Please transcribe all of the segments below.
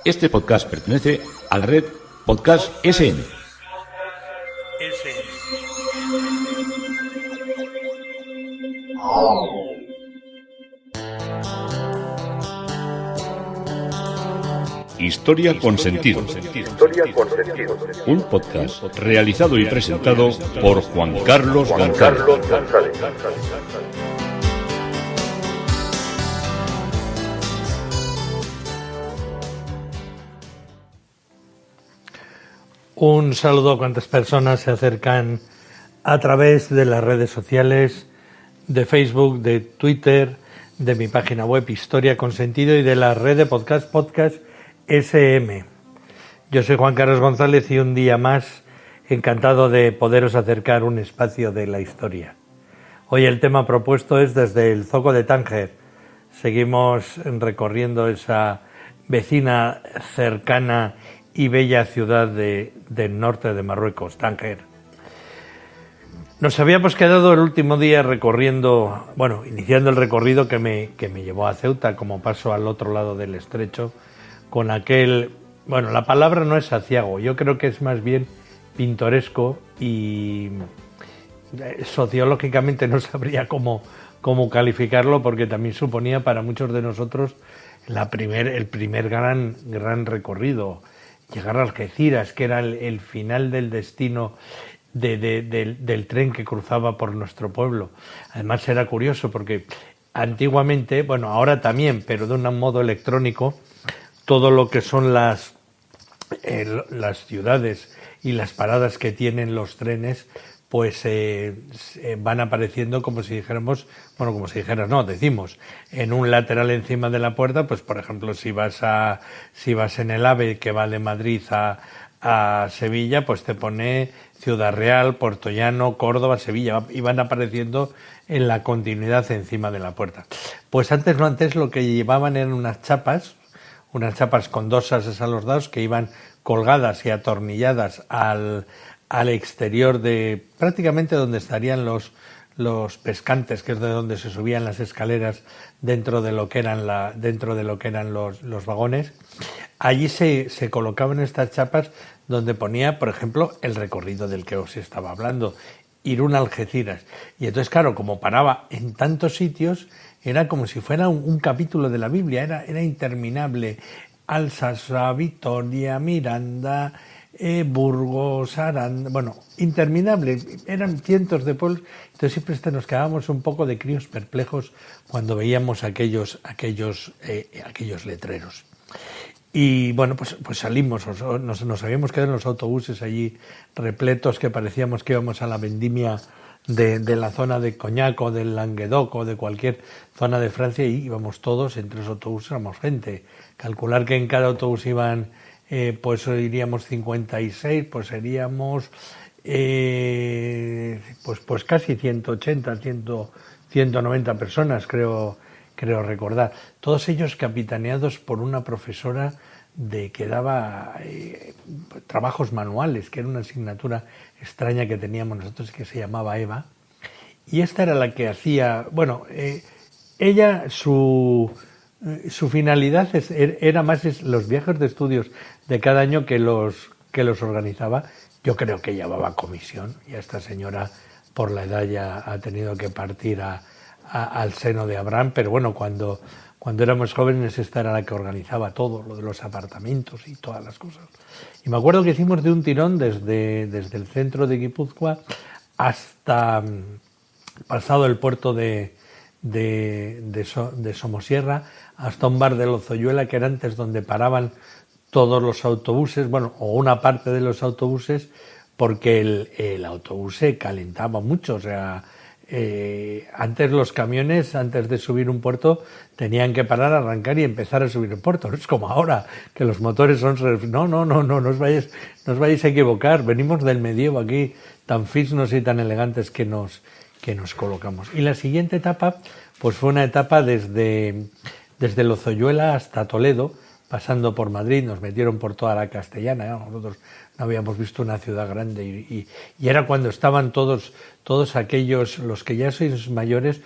Este podcast pertenece a la red Podcast SN. Historia con sentido. Un podcast realizado y presentado por Juan Carlos González. Un saludo a cuantas personas se acercan a través de las redes sociales, de Facebook, de Twitter, de mi página web Historia con Sentido y de la red de podcast SM. Yo soy Juan Carlos González y un día más encantado de poderos acercar un espacio de la historia. Hoy el tema propuesto es desde el Zoco de Tánger. Seguimos recorriendo esa vecina, cercana y bella ciudad del norte de Marruecos, Tánger. Nos habíamos quedado el último día recorriendo, iniciando el recorrido que me llevó a Ceuta como paso al otro lado del estrecho, con aquel, la palabra no es aciago, yo creo que es más bien pintoresco y sociológicamente no sabría cómo calificarlo, porque también suponía para muchos de nosotros el primer gran recorrido. Llegar a Algeciras, que era el final del destino del tren que cruzaba por nuestro pueblo. Además era curioso porque antiguamente, ahora también, pero de un modo electrónico, todo lo que son las ciudades y las paradas que tienen los trenes, pues van apareciendo decimos, en un lateral encima de la puerta, pues por ejemplo, si vas en el AVE que va de Madrid a Sevilla, pues te pone Ciudad Real, Puerto Llano, Córdoba, Sevilla, y van apareciendo en la continuidad encima de la puerta. Pues antes lo que llevaban eran unas chapas con dos ases a los lados que iban colgadas y atornilladas al exterior de prácticamente donde estarían los pescantes, que es de donde se subían las escaleras dentro de lo que eran los vagones. Allí se colocaban estas chapas donde ponía, por ejemplo, el recorrido del que os estaba hablando, Irún a Algeciras. Y entonces, claro, como paraba en tantos sitios, era como si fuera un capítulo de la Biblia, era interminable. Alsasua, Vitoria, Miranda, Burgos, Aranda, interminable, eran cientos de pueblos. Entonces siempre nos quedábamos un poco de críos perplejos cuando veíamos aquellos letreros. Y pues salimos, nos habíamos quedado en los autobuses allí repletos, que parecíamos que íbamos a la vendimia de la zona de Cognac o del Languedoc o de cualquier zona de Francia, y íbamos todos, entre los autobuses éramos gente. Calcular que en cada autobús iban, iríamos 56, pues seríamos pues casi 180, 190 personas, creo recordar. Todos ellos capitaneados por una profesora que daba trabajos manuales, que era una asignatura extraña que teníamos nosotros, que se llamaba Eva. Y esta era la que hacía, ella, su finalidad era más los viajes de estudios de cada año que los organizaba. Yo creo que llevaba comisión, y esta señora por la edad ya ha tenido que partir al seno de Abraham, pero cuando éramos jóvenes esta era la que organizaba todo, lo de los apartamentos y todas las cosas. Y me acuerdo que hicimos de un tirón desde el centro de Guipúzcoa hasta pasado el puerto de Somosierra, hasta un bar de Lozoyuela, que era antes donde paraban todos los autobuses, o una parte de los autobuses, porque el autobús se calentaba mucho. O sea, antes los camiones, antes de subir un puerto, tenían que parar, arrancar y empezar a subir el puerto. No es como ahora, que los motores son... No os vayáis a equivocar. Venimos del medievo aquí, tan fisnos y tan elegantes que nos colocamos. Y la siguiente etapa, pues fue una etapa desde Lozoyuela hasta Toledo, pasando por Madrid. Nos metieron por toda la Castellana, nosotros no habíamos visto una ciudad grande, y era cuando estaban todos aquellos, los que ya sois mayores,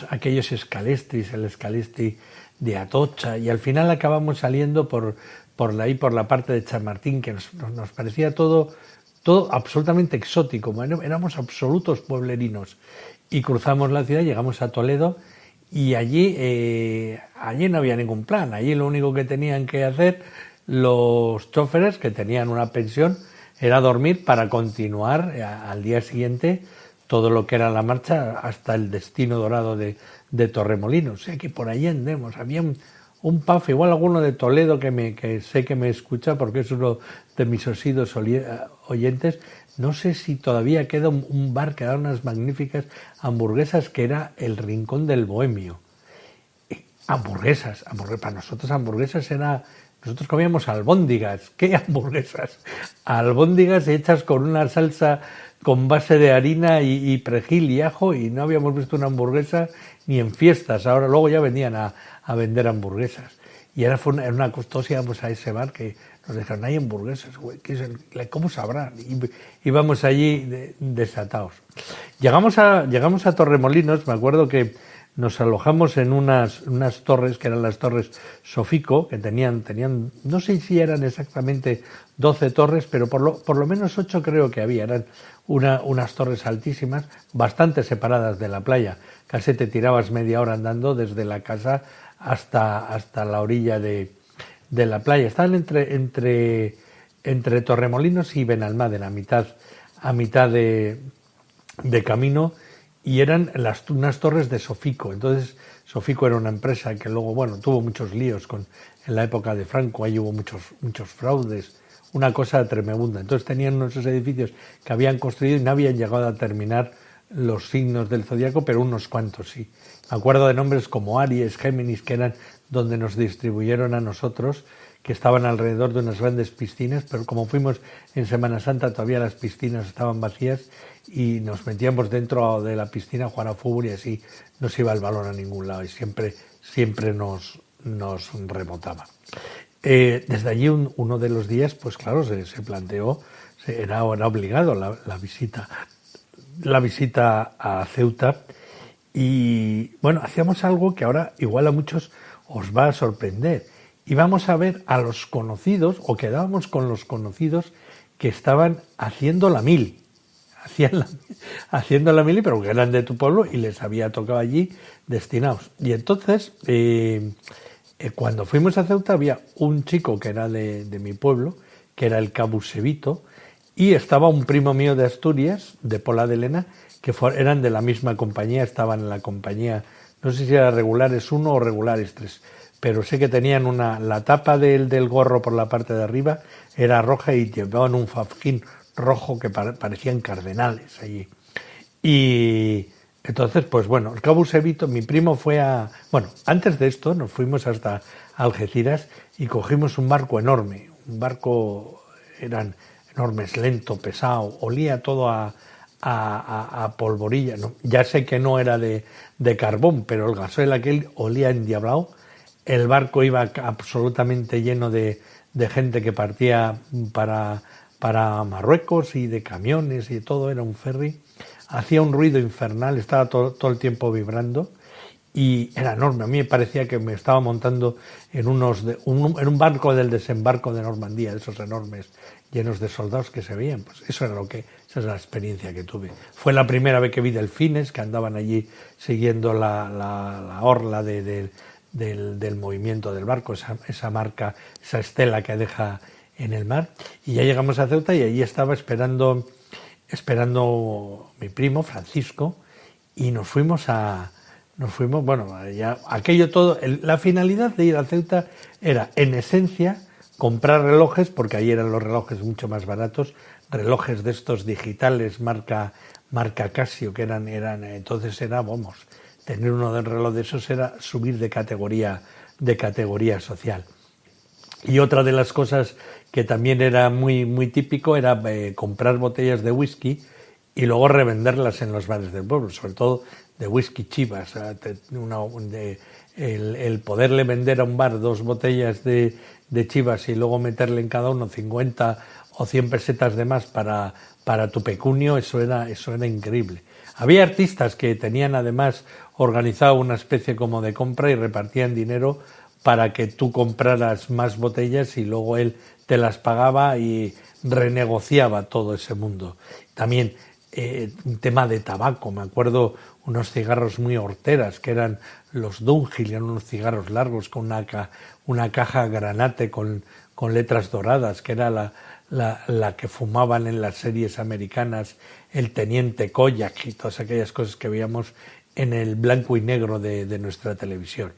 aquellos escalestris, el escalestri de Atocha, y al final acabamos saliendo por la parte de Chamartín, que nos parecía todo absolutamente exótico. Bueno, éramos absolutos pueblerinos, y cruzamos la ciudad, llegamos a Toledo, y allí no había ningún plan. Allí lo único que tenían que hacer los choferes, que tenían una pensión, era dormir para continuar al día siguiente todo lo que era la marcha hasta el destino dorado de Torremolinos. O sea que por allí andemos. Había un pub, igual alguno de Toledo que sé que me escucha porque es uno de mis osidos oyentes. No sé si todavía queda un bar que da unas magníficas hamburguesas, que era el Rincón del Bohemio. Hamburguesas. Para nosotros hamburguesas era... Nosotros comíamos albóndigas. ¿Qué hamburguesas? Albóndigas hechas con una salsa con base de harina y perejil y ajo, y no habíamos visto una hamburguesa ni en fiestas. Ahora luego ya venían a vender hamburguesas. Y era una costosa, íbamos a ese bar que nos dijeron, hay hamburguesas, güey, ¿cómo sabrán? Y íbamos allí desatados. Llegamos a Torremolinos. Me acuerdo que nos alojamos en unas torres, que eran las torres Sofico, que tenían, no sé si eran exactamente 12 torres, pero por lo menos 8 creo que había. Eran unas torres altísimas, bastante separadas de la playa. Casi te tirabas media hora andando desde la casa hasta la orilla de la playa. Estaban entre Torremolinos y Benalmádena, a mitad de camino, y eran unas torres de Sofico. Entonces, Sofico era una empresa que luego, tuvo muchos líos en la época de Franco. Ahí hubo muchos fraudes, una cosa tremenda. Entonces tenían nuestros edificios que habían construido y no habían llegado a terminar los signos del zodiaco, pero unos cuantos sí. Me acuerdo de nombres como Aries, Géminis, que eran donde nos distribuyeron a nosotros, que estaban alrededor de unas grandes piscinas, pero como fuimos en Semana Santa todavía las piscinas estaban vacías y nos metíamos dentro de la piscina a jugar a fútbol, y así no se iba el balón a ningún lado y siempre nos rebotaba. Desde allí uno de los días, pues claro, se planteó, era obligado la visita a Ceuta, y hacíamos algo que ahora igual a muchos os va a sorprender. Íbamos a ver a los conocidos, o quedábamos con los conocidos que estaban haciendo la mili. Haciendo la mili, pero que eran de tu pueblo y les había tocado allí destinados. Y entonces, cuando fuimos a Ceuta, había un chico que era de mi pueblo, que era el Cabusevito, y estaba un primo mío de Asturias, de Pola de Lena, que eran de la misma compañía, estaban en la compañía, no sé si era Regulares 1 o Regulares 3, pero sé que tenían la tapa del gorro por la parte de arriba era roja y llevaban un fajín rojo que parecían cardenales allí. Y entonces, el Cabusevito, mi primo fue antes de esto nos fuimos hasta Algeciras y cogimos un barco enorme, eran enormes, lento, pesado, olía todo a polvorilla. No, ya sé que no era de carbón, pero el gasoil aquel olía endiablado. El barco iba absolutamente lleno de gente que partía para Marruecos, y de camiones y todo, era un ferry. Hacía un ruido infernal, estaba todo el tiempo vibrando y era enorme. A mí me parecía que me estaba montando en un barco del desembarco de Normandía, de esos enormes, llenos de soldados que se veían. Pues esa es la experiencia que tuve. Fue la primera vez que vi delfines que andaban allí siguiendo la orla del movimiento del barco, esa marca, esa estela que deja en el mar. Y ya llegamos a Ceuta y allí estaba esperando mi primo Francisco, y nos fuimos ya aquello todo. La finalidad de ir a Ceuta era, en esencia, comprar relojes, porque ahí eran los relojes mucho más baratos, relojes de estos digitales marca Casio, que eran entonces tener uno del reloj de esos era subir de categoría social. Y otra de las cosas que también era muy, muy típico era comprar botellas de whisky y luego revenderlas en los bares del pueblo, sobre todo de whisky Chivas. El poderle vender a un bar 2 botellas de Chivas y luego meterle en cada uno 50 o 100 pesetas de más para tu pecunio, eso era increíble. Había artistas que tenían además organizado una especie como de compra y repartían dinero para que tú compraras más botellas y luego él te las pagaba y renegociaba todo ese mundo. También un tema de tabaco, me acuerdo unos cigarros muy horteras que eran los Dunhill, eran unos cigarros largos con una caja granate con letras doradas, que era la que fumaban en las series americanas el Teniente Koyak y todas aquellas cosas que veíamos en el blanco y negro de nuestra televisión.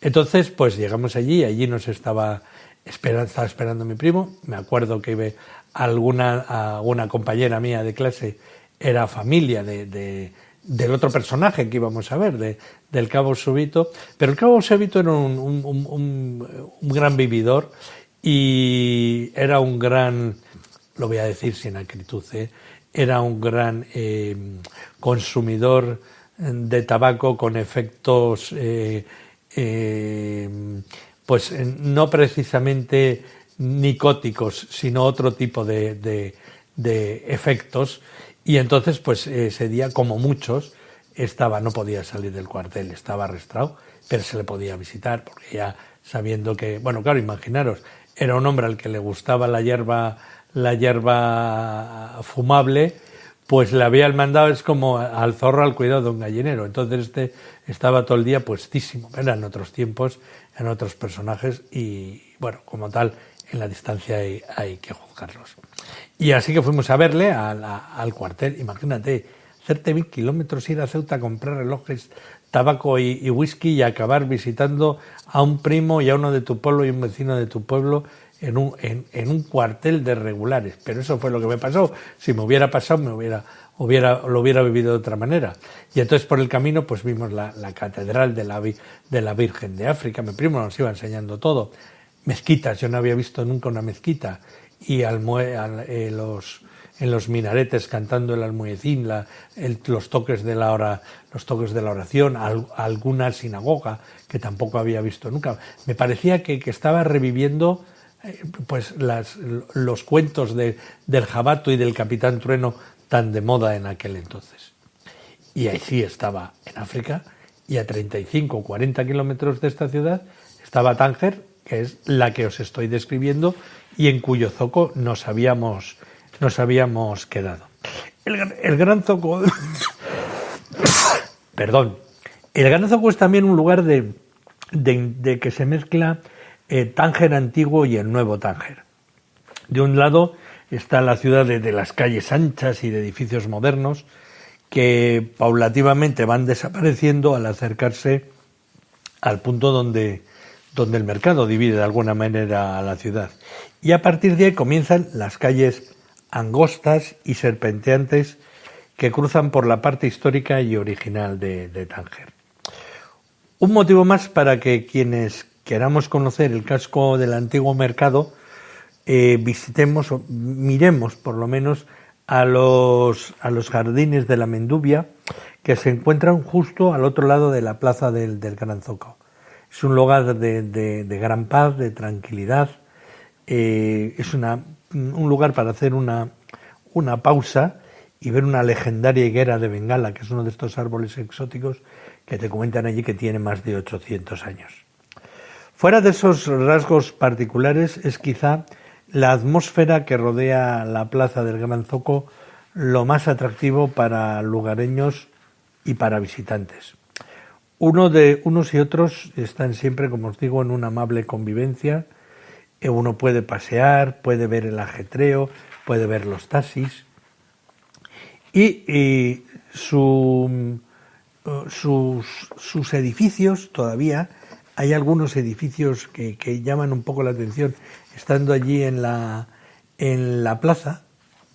Entonces, pues llegamos allí nos estaba esperando mi primo. Me acuerdo que alguna compañera mía de clase era familia del otro personaje que íbamos a ver, del Cabo Súbito, pero el Cabo Súbito era un gran vividor y era un gran, lo voy a decir sin acritud, era un gran consumidor de tabaco con efectos pues no precisamente nicóticos, sino otro tipo de efectos. Y entonces, pues ese día, como muchos, no podía salir del cuartel, estaba arrestado, pero se le podía visitar, porque ya sabiendo que, bueno, claro, imaginaros, era un hombre al que le gustaba la hierba fumable, pues le había mandado, es como al zorro al cuidado de un gallinero. Entonces estaba todo el día puestísimo. Eran otros tiempos, en otros personajes y, bueno, como tal, en la distancia hay que juzgarlos. Y así que fuimos a verle al cuartel. Imagínate, hacerte 1000 kilómetros, ir a Ceuta a comprar relojes, tabaco y whisky y acabar visitando a un primo y a uno de tu pueblo y un vecino de tu pueblo en un cuartel de regulares. Pero eso fue lo que me pasó. Si me hubiera pasado, lo hubiera vivido de otra manera. Y entonces por el camino pues vimos la catedral de la Virgen de África. Mi primo nos iba enseñando todo. Mezquitas, yo no había visto nunca una mezquita. Y en los minaretes cantando el almuecín, los toques de la oración, alguna sinagoga que tampoco había visto nunca. Me parecía que estaba reviviendo pues los cuentos del Jabato y del Capitán Trueno tan de moda en aquel entonces. Y ahí sí estaba en África, y a 35 o 40 kilómetros de esta ciudad estaba Tánger, que es la que os estoy describiendo y en cuyo zoco nos habíamos quedado. El Gran Zoco perdón, el Gran Zoco es también un lugar de que se mezcla Tánger antiguo y el nuevo Tánger. De un lado está la ciudad de las calles anchas y de edificios modernos que paulativamente van desapareciendo al acercarse al punto donde el mercado divide de alguna manera a la ciudad. Y a partir de ahí comienzan las calles angostas y serpenteantes que cruzan por la parte histórica y original de Tánger. Un motivo más para que quienes queramos conocer el casco del antiguo mercado visitemos o miremos por lo menos a los jardines de la Mendubia, que se encuentran justo al otro lado de la plaza del Gran Zoco. Es un lugar de gran paz, de tranquilidad. Es un lugar para hacer una pausa y ver una legendaria higuera de Bengala, que es uno de estos árboles exóticos que te comentan allí que tiene más de 800 años. Fuera de esos rasgos particulares es quizá la atmósfera que rodea la plaza del Gran Zoco lo más atractivo para lugareños y para visitantes. Unos y otros están siempre, como os digo, en una amable convivencia. Uno puede pasear, puede ver el ajetreo, puede ver los taxis. Y sus edificios todavía, hay algunos edificios que llaman un poco la atención. Estando allí en la plaza,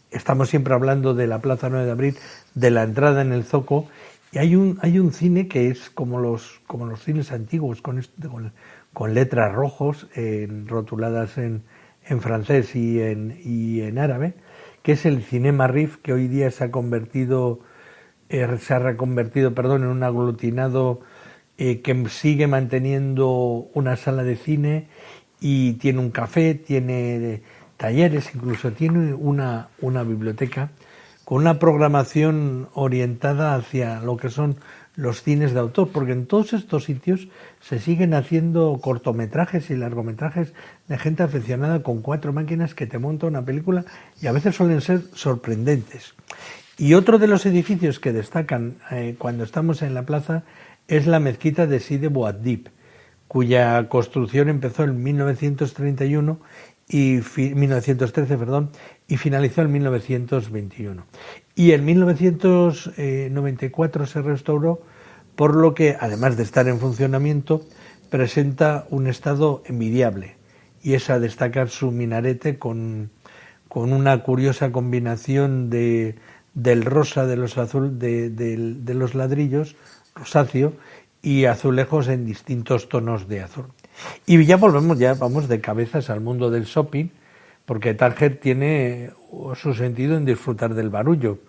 estamos siempre hablando de la Plaza 9 de Abril, de la entrada en el Zoco, y hay un cine que es como los cines antiguos, con letras rojos rotuladas en francés y en árabe, que es el Cinema Rif, que hoy día se ha reconvertido en un aglutinado que sigue manteniendo una sala de cine y tiene un café, tiene talleres, incluso tiene una biblioteca con una programación orientada hacia lo que son los cines de autor, porque en todos estos sitios se siguen haciendo cortometrajes y largometrajes de gente aficionada con 4 máquinas que te monta una película y a veces suelen ser sorprendentes. Y otro de los edificios que destacan cuando estamos en la plaza es la mezquita de Sidi Bouaddib, cuya construcción empezó en 1931 1913, y finalizó en 1921. Y en 1994 se restauró, por lo que, además de estar en funcionamiento, presenta un estado envidiable, y es a destacar su minarete con una curiosa combinación del rosa de los de los ladrillos, rosáceo, y azulejos en distintos tonos de azul. Y ya vamos de cabezas al mundo del shopping, porque Tánger tiene su sentido en disfrutar del barullo,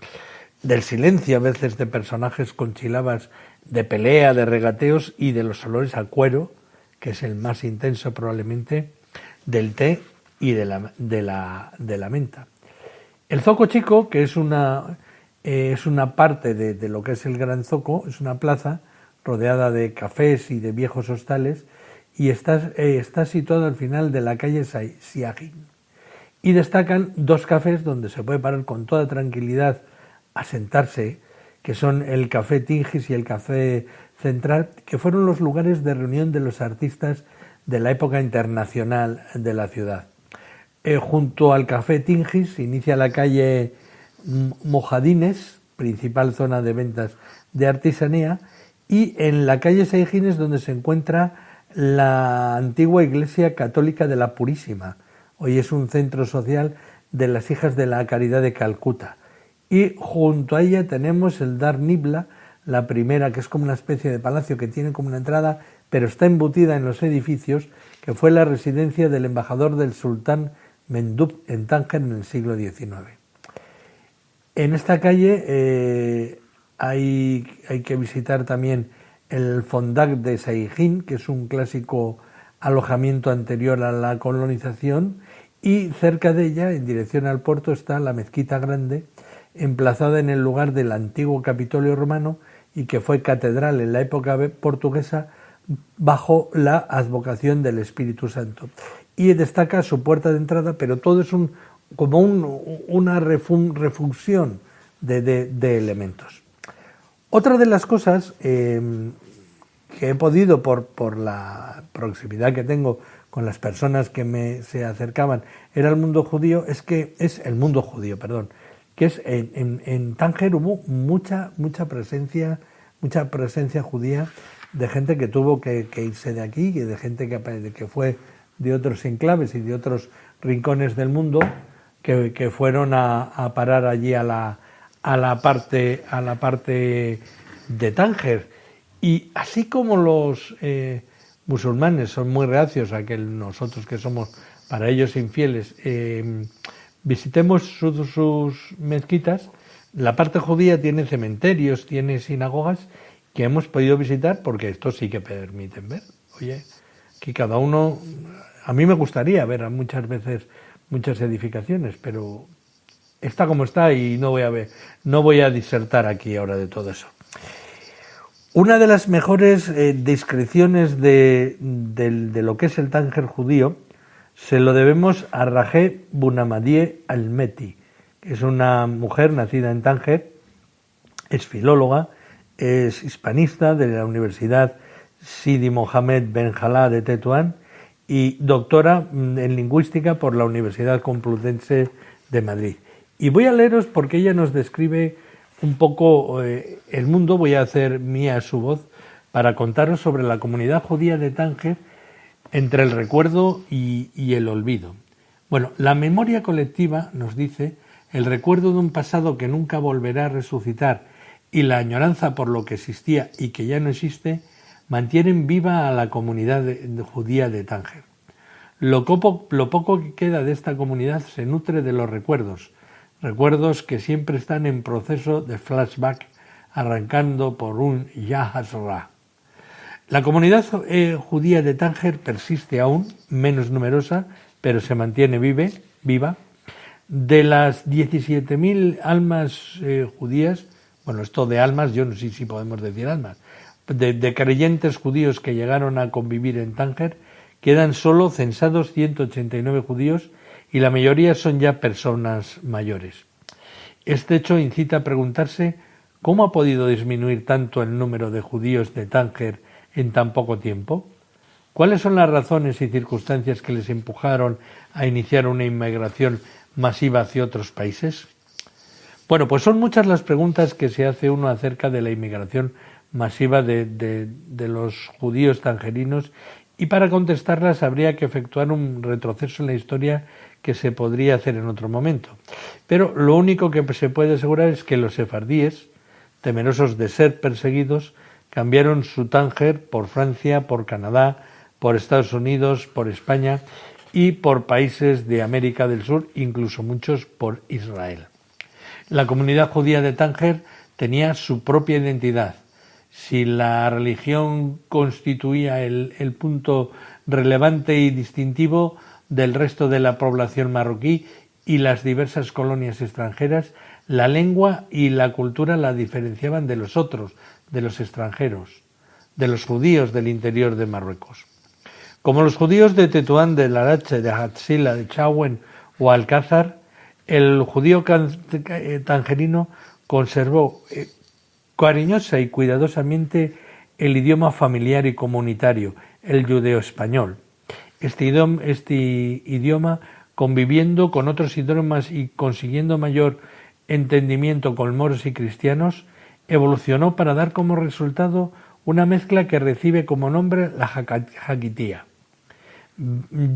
del silencio a veces de personajes con sílabas de pelea, de regateos y de los olores a cuero, que es el más intenso probablemente, del té y de la menta. El Zoco Chico, que es una parte de lo que es el Gran Zoco, es una plaza rodeada de cafés y de viejos hostales, y está situado al final de la calle Siagin. Y destacan 2 cafés donde se puede parar con toda tranquilidad a sentarse, que son el Café Tingis y el Café Central, que fueron los lugares de reunión de los artistas de la época internacional de la ciudad. Junto al Café Tingis se inicia la calle Mojadines, principal zona de ventas de artesanía, y en la calle Siagin es donde se encuentra la antigua iglesia católica de la Purísima. Hoy es un centro social de las Hijas de la Caridad de Calcuta. Y junto a ella tenemos el Dar Nibla, la primera, que es como una especie de palacio que tiene como una entrada, pero está embutida en los edificios, que fue la residencia del embajador del sultán Mendub en Tánger en el siglo XIX. En esta calle hay que visitar también el Fondak de Siagin, que es un clásico alojamiento anterior a la colonización, y cerca de ella, en dirección al puerto, está la Mezquita Grande, emplazada en el lugar del antiguo Capitolio romano y que fue catedral en la época portuguesa bajo la advocación del Espíritu Santo. Y destaca su puerta de entrada, pero todo es una refusión de elementos. Otra de las cosas que he podido, por la proximidad que tengo con las personas que se acercaban, era el mundo judío, que es en Tánger hubo mucha presencia judía, de gente que tuvo que irse de aquí, y de gente que fue de otros enclaves y de otros rincones del mundo, que fueron a parar allí a la parte de Tánger. Y así como los musulmanes son muy reacios a que nosotros, que somos para ellos infieles, visitemos sus mezquitas, la parte judía tiene cementerios, tiene sinagogas que hemos podido visitar, porque esto sí que permiten ver. Oye, que cada uno... A mí me gustaría ver muchas veces muchas edificaciones, pero está como está y no voy a disertar aquí ahora de todo eso. Una de las mejores descripciones de lo que es el Tánger judío se lo debemos a Rajé Bunamadie Almeti, que es una mujer nacida en Tánger, es filóloga, es hispanista de la Universidad Sidi Mohamed Ben Jalá de Tetuán y doctora en lingüística por la Universidad Complutense de Madrid. Y voy a leeros porque ella nos describe un poco el mundo. Voy a hacer mía su voz para contaros sobre la comunidad judía de Tánger entre el recuerdo y el olvido. Bueno, la memoria colectiva, nos dice, el recuerdo de un pasado que nunca volverá a resucitar y la añoranza por lo que existía y que ya no existe, mantienen viva a la comunidad judía de Tánger. Lo poco que queda de esta comunidad se nutre de los recuerdos que siempre están en proceso de flashback, arrancando por un Yahazra. La comunidad judía de Tánger persiste aún, menos numerosa, pero se mantiene viva. De las 17.000 almas judías, bueno, esto de almas, yo no sé si podemos decir almas, de creyentes judíos que llegaron a convivir en Tánger, quedan solo censados 189 judíos y la mayoría son ya personas mayores. Este hecho incita a preguntarse cómo ha podido disminuir tanto el número de judíos de Tánger en tan poco tiempo. ¿Cuáles son las razones y circunstancias que les empujaron a iniciar una inmigración masiva hacia otros países? Bueno, pues son muchas las preguntas que se hace uno acerca de la inmigración masiva de los judíos tangerinos, y para contestarlas habría que efectuar un retroceso en la historia que se podría hacer en otro momento. Pero lo único que se puede asegurar es que los sefardíes, temerosos de ser perseguidos, cambiaron su Tánger por Francia, por Canadá, por Estados Unidos, por España y por países de América del Sur, incluso muchos por Israel. La comunidad judía de Tánger tenía su propia identidad. Si la religión constituía el punto relevante y distintivo del resto de la población marroquí y las diversas colonias extranjeras, la lengua y la cultura la diferenciaban de los otros, de los extranjeros, de los judíos del interior de Marruecos. Como los judíos de Tetuán, de Larache, de Hatzila, de Chauen o Alcázar, el judío tangerino conservó cariñosa y cuidadosamente el idioma familiar y comunitario, el judeo-español. Este idioma, conviviendo con otros idiomas y consiguiendo mayor entendimiento con moros y cristianos, evolucionó para dar como resultado una mezcla que recibe como nombre la jaquitía.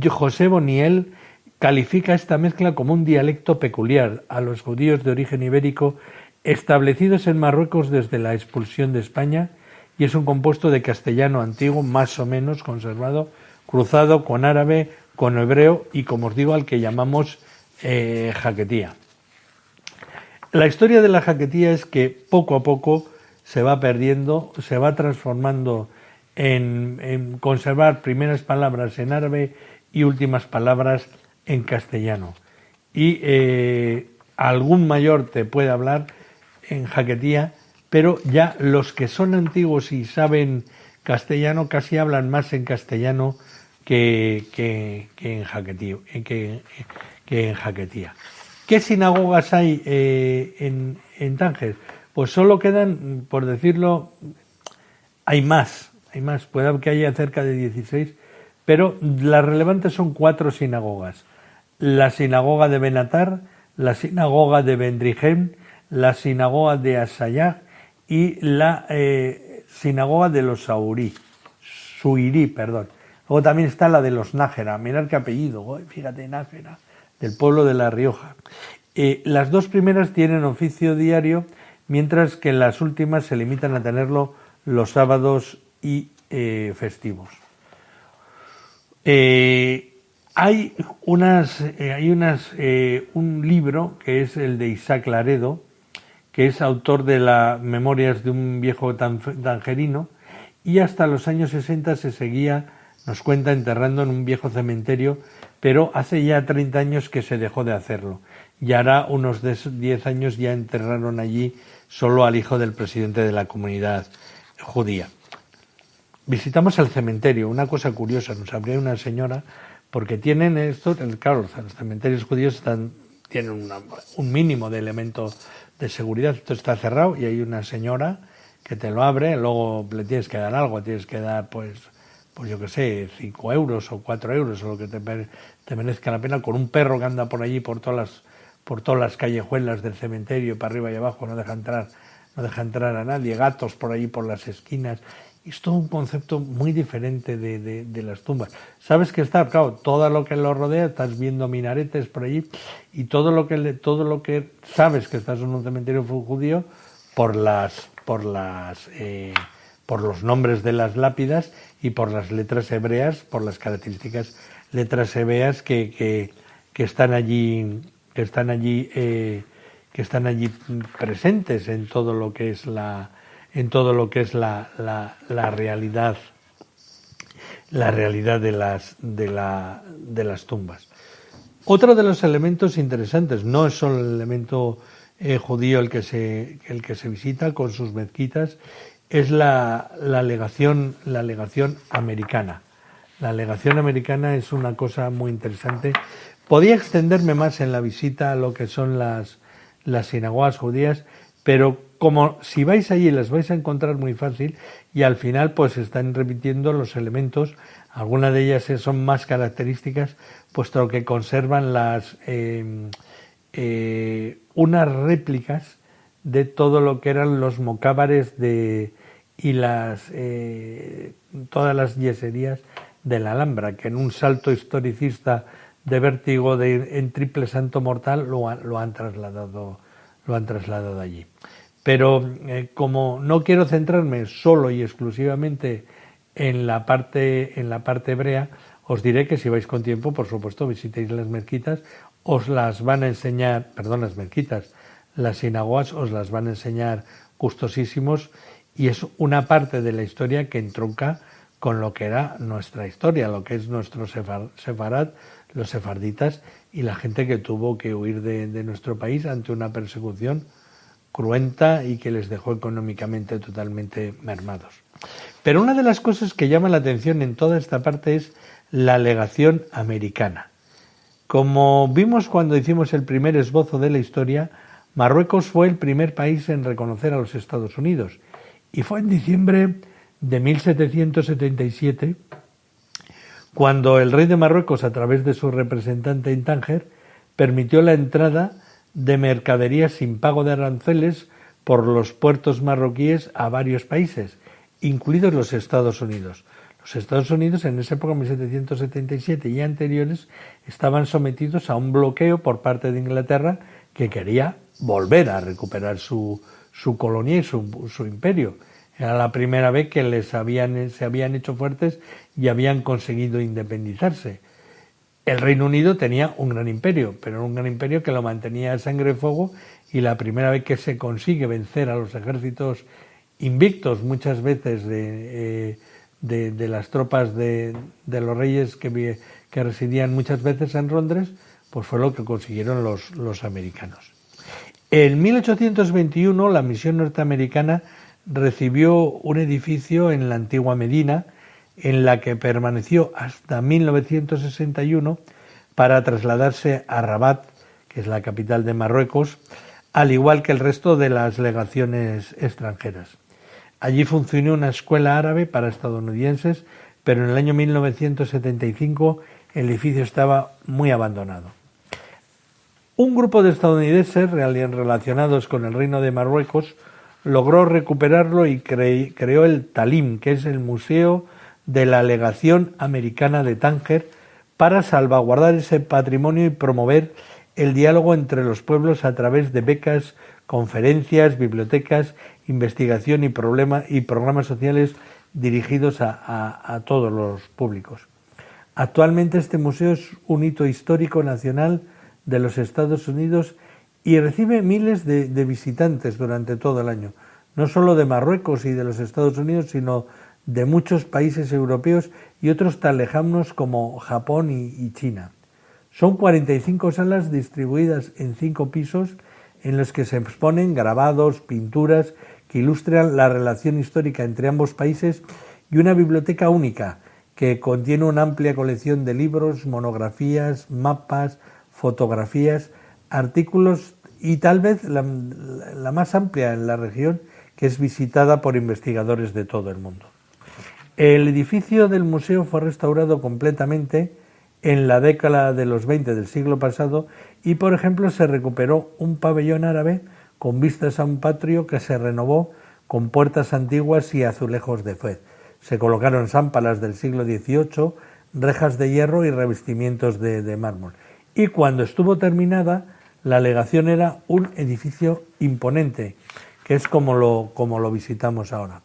José Boniel califica esta mezcla como un dialecto peculiar a los judíos de origen ibérico establecidos en Marruecos desde la expulsión de España, y es un compuesto de castellano antiguo, más o menos conservado, cruzado con árabe, con hebreo y, como os digo, al que llamamos jaquetía. La historia de la jaquetía es que poco a poco se va perdiendo, se va transformando en conservar primeras palabras en árabe y últimas palabras en castellano. Y algún mayor te puede hablar en jaquetía, pero ya los que son antiguos y saben castellano casi hablan más en castellano que en jaquetía. ¿Qué sinagogas hay en Tánger? Pues solo quedan, por decirlo, hay más, puede que haya cerca de 16, pero las relevantes son 4 sinagogas. La sinagoga de Benatar, la sinagoga de Bendrijem, la sinagoga de Asayag y la sinagoga de los Suirí, perdón. Luego también está la de los Nájera, mirad qué apellido, fíjate, Nájera, del pueblo de La Rioja. Las 2 primeras tienen oficio diario, mientras que las últimas se limitan a tenerlo los sábados y festivos. Hay un libro que es el de Isaac Laredo, que es autor de las Memorias de un viejo tangerino, y hasta los años 60 se seguía, nos cuenta, enterrando en un viejo cementerio, pero hace ya 30 años que se dejó de hacerlo. Y ahora unos 10 años ya enterraron allí solo al hijo del presidente de la comunidad judía. Visitamos el cementerio, una cosa curiosa, nos abrió una señora, porque tienen esto, claro, los cementerios judíos tienen un mínimo de elementos de seguridad. Esto está cerrado y hay una señora que te lo abre, luego le tienes que dar algo, tienes que dar pues yo qué sé, 5 euros o 4 euros o lo que te merezca la pena, con un perro que anda por allí por todas las callejuelas del cementerio, para arriba y abajo, no deja entrar a nadie, gatos por allí por las esquinas. Es todo un concepto muy diferente de las tumbas. Sabes que está, claro, todo lo que lo rodea, estás viendo minaretes por allí, y todo lo que sabes que estás en un cementerio judío por los nombres de las lápidas y por las letras hebreas, por las características letras hebreas que están allí presentes en todo lo que es la realidad de las tumbas. Otro de los elementos interesantes, no es solo el elemento judío el que se visita con sus mezquitas, es la legación americana. La legación americana es una cosa muy interesante. Podía extenderme más en la visita a lo que son las sinagogas judías, pero como si vais allí las vais a encontrar muy fácil y al final pues están repitiendo los elementos, algunas de ellas son más características, puesto que conservan unas réplicas de todo lo que eran los mocábares y todas las yeserías de la Alhambra, que en un salto historicista de vértigo en triple salto mortal lo han trasladado allí. Pero como no quiero centrarme solo y exclusivamente en la parte hebrea, os diré que si vais con tiempo, por supuesto, visitéis las mezquitas, os las van a enseñar, las mezquitas, las sinagogas os las van a enseñar gustosísimos, y es una parte de la historia que entronca con lo que era nuestra historia, lo que es nuestro sefarad, los sefarditas y la gente que tuvo que huir de nuestro país ante una persecución cruenta y que les dejó económicamente totalmente mermados. Pero una de las cosas que llama la atención en toda esta parte es la legación americana. Como vimos cuando hicimos el primer esbozo de la historia, Marruecos fue el primer país en reconocer a los Estados Unidos, y fue en diciembre de 1777 cuando el rey de Marruecos, a través de su representante en Tánger, permitió la entrada de mercaderías sin pago de aranceles por los puertos marroquíes a varios países, incluidos los Estados Unidos. Los Estados Unidos en esa época, 1777 y anteriores, estaban sometidos a un bloqueo por parte de Inglaterra, que quería volver a recuperar su colonia y su imperio. Era la primera vez que se habían hecho fuertes y habían conseguido independizarse. El Reino Unido tenía un gran imperio, pero un gran imperio que lo mantenía a sangre y fuego, y la primera vez que se consigue vencer a los ejércitos invictos, muchas veces de las tropas de los reyes que residían muchas veces en Londres, pues fue lo que consiguieron los americanos. En 1821 la misión norteamericana recibió un edificio en la antigua Medina, en la que permaneció hasta 1961 para trasladarse a Rabat, que es la capital de Marruecos, al igual que el resto de las legaciones extranjeras. Allí funcionó una escuela árabe para estadounidenses, pero en el año 1975 el edificio estaba muy abandonado. Un grupo de estadounidenses relacionados con el Reino de Marruecos logró recuperarlo y creó el Talim, que es el Museo de la Legación Americana de Tánger, para salvaguardar ese patrimonio y promover el diálogo entre los pueblos a través de becas, conferencias, bibliotecas, investigación y programas sociales dirigidos a todos los públicos. Actualmente este museo es un hito histórico nacional de los Estados Unidos y recibe miles de visitantes durante todo el año, no solo de Marruecos y de los Estados Unidos, sino de muchos países europeos y otros tan lejanos como Japón y China. Son 45 salas distribuidas en 5 pisos en los que se exponen grabados, pinturas que ilustran la relación histórica entre ambos países, y una biblioteca única que contiene una amplia colección de libros, monografías, mapas, fotografías, artículos y tal vez la más amplia en la región, que es visitada por investigadores de todo el mundo. El edificio del museo fue restaurado completamente en la década de los 20 del siglo pasado y, por ejemplo, se recuperó un pabellón árabe con vistas a un patio que se renovó con puertas antiguas y azulejos de Fez. Se colocaron zámpalas del siglo XVIII, rejas de hierro y revestimientos de mármol. Y cuando estuvo terminada, la legación era un edificio imponente, que es como lo visitamos ahora.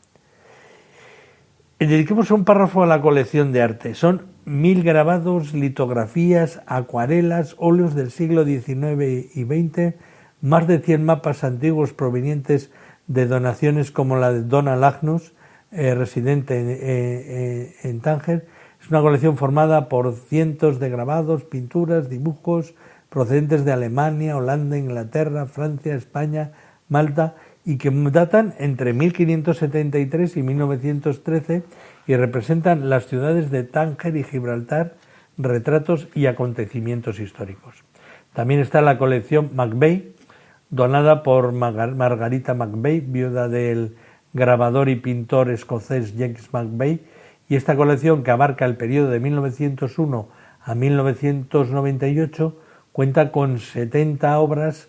Dediquemos un párrafo a la colección de arte. Son 1000 grabados, litografías, acuarelas, óleos del siglo XIX y XX, más de 100 mapas antiguos provenientes de donaciones como la de Donald Agnus, residente en Tánger, Es una colección formada por cientos de grabados, pinturas, dibujos procedentes de Alemania, Holanda, Inglaterra, Francia, España, Malta, y que datan entre 1573 y 1913 y representan las ciudades de Tánger y Gibraltar, retratos y acontecimientos históricos. También está la colección Macbey, donada por Margarita Macbey, viuda del grabador y pintor escocés James Macbey, y esta colección, que abarca el periodo de 1901 a 1998, cuenta con 70 obras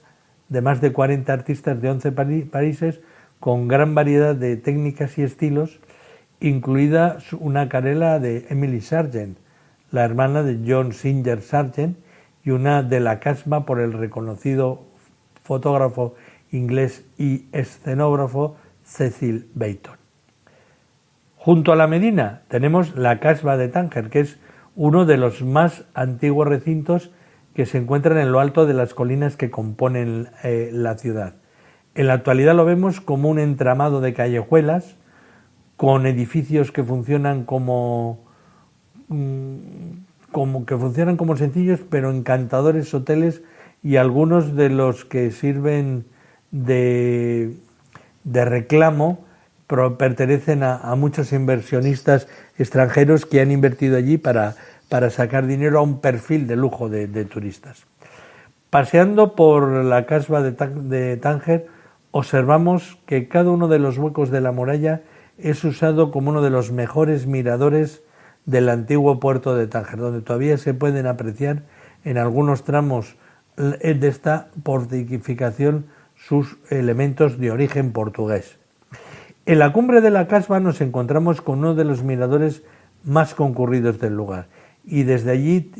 de más de 40 artistas de 11 países, con gran variedad de técnicas y estilos, incluida una acuarela de Emily Sargent, la hermana de John Singer Sargent, y una de la Casbah por el reconocido fotógrafo inglés y escenógrafo Cecil Beaton. Junto a la Medina tenemos la Casbah de Tánger, que es uno de los más antiguos recintos que se encuentran en lo alto de las colinas que componen la ciudad. En la actualidad lo vemos como un entramado de callejuelas, con edificios que funcionan como sencillos pero encantadores hoteles, y algunos de los que sirven de reclamo pertenecen a muchos inversionistas extranjeros que han invertido allí para sacar dinero a un perfil de lujo de turistas. Paseando por la Casbah de Tánger, observamos que cada uno de los huecos de la muralla es usado como uno de los mejores miradores del antiguo puerto de Tánger, donde todavía se pueden apreciar en algunos tramos de esta fortificación sus elementos de origen portugués. En la cumbre de la Casbah nos encontramos con uno de los miradores más concurridos del lugar, y desde allí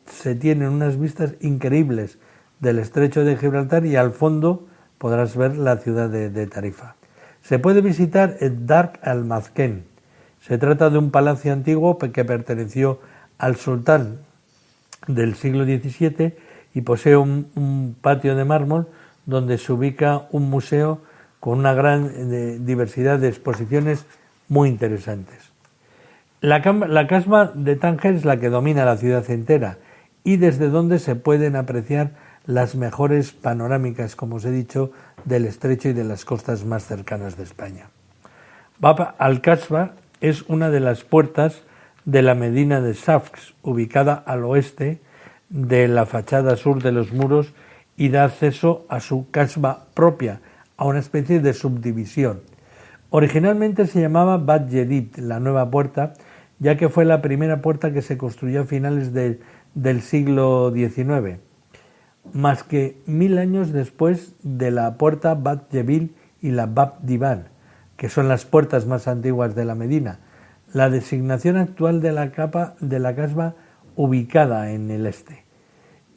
se tienen unas vistas increíbles del estrecho de Gibraltar, y al fondo podrás ver la ciudad de Tarifa. Se puede visitar el Darg al-Mazken. Se trata de un palacio antiguo que perteneció al sultán del siglo XVII y posee un patio de mármol donde se ubica un museo con una gran diversidad de exposiciones muy interesantes. La Casbah de Tánger es la que domina la ciudad entera y desde donde se pueden apreciar las mejores panorámicas, como os he dicho, del estrecho y de las costas más cercanas de España. Bab al-Casbah es una de las puertas de la Medina de Safx, ubicada al oeste de la fachada sur de los muros, y da acceso a su Casbah propia, a una especie de subdivisión. Originalmente se llamaba Bab Jedid, la nueva puerta, ya que fue la primera puerta que se construyó a finales del siglo XIX, más que 1000 años después de la puerta Bab Jebil y la Bab Divan, que son las puertas más antiguas de la Medina, la designación actual de la Casbah ubicada en el este.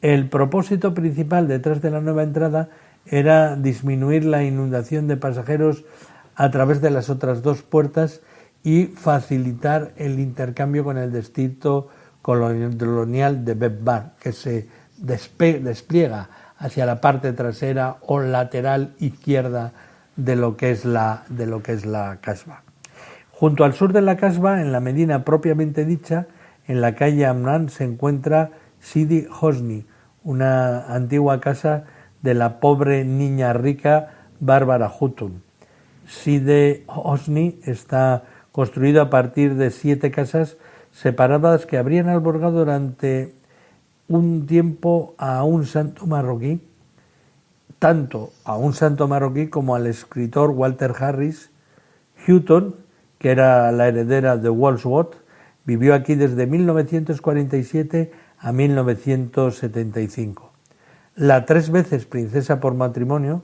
El propósito principal detrás de la nueva entrada era disminuir la inundación de pasajeros a través de las otras dos puertas y facilitar el intercambio con el distrito colonial de Beb-Bar, que se despliega hacia la parte trasera o lateral izquierda de lo que es la Casbah. Junto al sur de la Casbah, en la Medina propiamente dicha, en la calle Amran, se encuentra Sidi Hosni, una antigua casa de la pobre niña rica Bárbara Hutun. Sidi Hosni está construido a partir de 7 casas separadas que habrían albergado durante un tiempo a un santo marroquí, tanto a un santo marroquí como al escritor Walter Harris. Hutton, que era la heredera de Wordsworth, vivió aquí desde 1947 a 1975. La 3 veces princesa por matrimonio,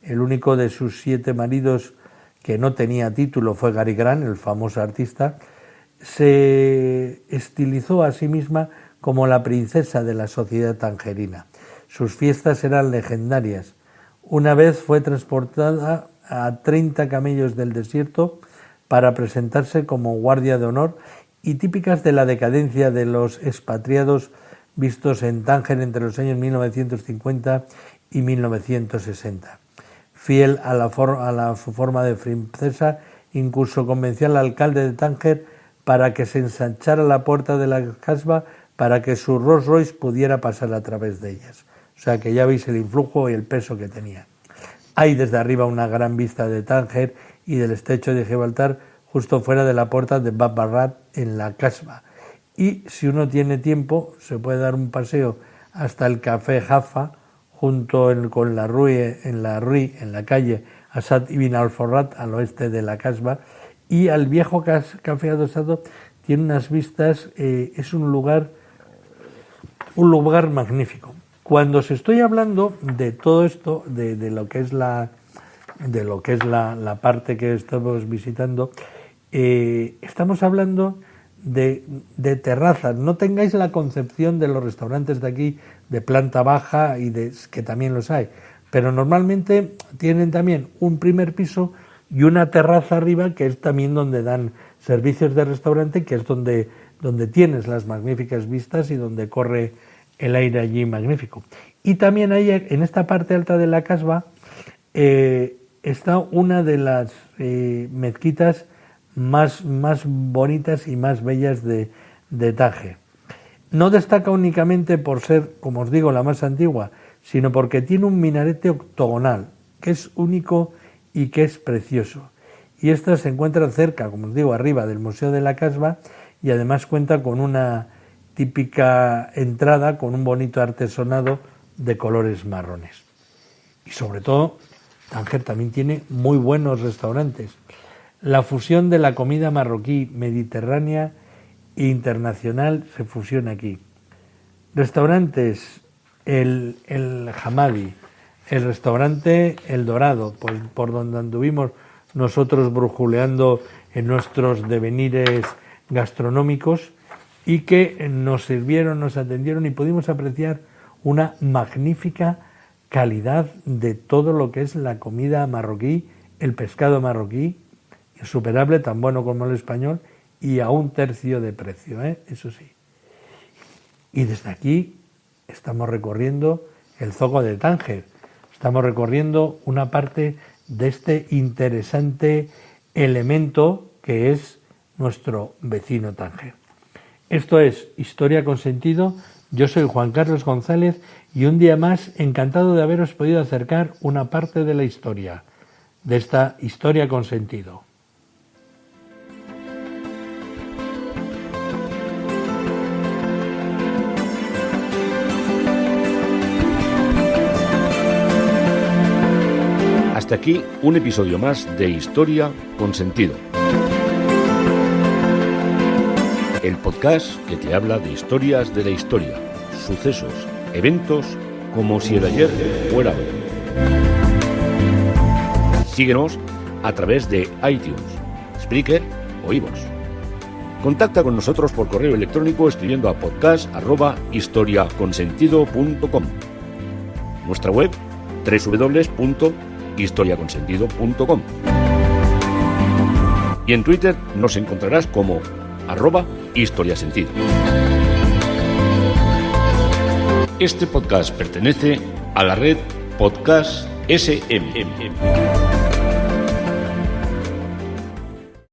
el único de sus 7 maridos que no tenía título fue Cary Grant, el famoso artista, se estilizó a sí misma como la princesa de la sociedad tangerina. Sus fiestas eran legendarias. Una vez fue transportada a 30 camellos del desierto para presentarse como guardia de honor, y típicas de la decadencia de los expatriados vistos en Tánger entre los años 1950 y 1960. Fiel a su forma de princesa, incluso convenció al alcalde de Tánger para que se ensanchara la puerta de la casba para que su Rolls Royce pudiera pasar a través de ellas. O sea que ya veis el influjo y el peso que tenía. Hay desde arriba una gran vista de Tánger y del estrecho de Gibraltar justo fuera de la puerta de Bab Barrat en la casba. Y si uno tiene tiempo se puede dar un paseo hasta el Café Jaffa junto con la Rue, en la calle Asad ibn al-Farrat al oeste de la casba, y al viejo Café Adosado tiene unas vistas, es un lugar magnífico. Cuando os estoy hablando de todo esto, de lo que es la parte que estamos visitando, estamos hablando de terrazas. No tengáis la concepción de los restaurantes de aquí de planta baja que también los hay, pero normalmente tienen también un primer piso y una terraza arriba, que es también donde dan servicios de restaurante, que es donde tienes las magníficas vistas y donde corre el aire allí magnífico. Y también ahí, en esta parte alta de la casba, está una de las mezquitas más bonitas y más bellas de Tánger. No destaca únicamente por ser, como os digo, la más antigua, sino porque tiene un minarete octogonal, que es único y que es precioso. Y esta se encuentra cerca, como os digo, arriba del Museo de la Casba, y además cuenta con una típica entrada con un bonito artesonado de colores marrones. Y sobre todo, Tánger también tiene muy buenos restaurantes. La fusión de la comida marroquí, mediterránea e internacional se fusiona aquí. Restaurantes, el Hamadi, el restaurante El Dorado, por donde anduvimos nosotros brujuleando en nuestros devenires gastronómicos, y que nos sirvieron, nos atendieron y pudimos apreciar una magnífica calidad de todo lo que es la comida marroquí, el pescado marroquí, insuperable, tan bueno como el español, y a un tercio de precio, eso sí. Y desde aquí estamos recorriendo el zoco de Tánger, estamos recorriendo una parte de este interesante elemento que es nuestro vecino Tánger. Esto es Historia con Sentido. Yo soy Juan Carlos González y un día más encantado de haberos podido acercar una parte de la historia, de esta Historia con Sentido. Hasta aquí un episodio más de Historia con Sentido. El podcast que te habla de historias de la historia, sucesos, eventos, como si el ayer fuera hoy. Síguenos a través de iTunes, Spreaker o iVoox. Contacta con nosotros por correo electrónico escribiendo a podcast@historiaconsentido.com. Nuestra web www.historiaconsentido.com. Y en Twitter nos encontrarás como @historiasentido. Este podcast pertenece a la red Podcast SM.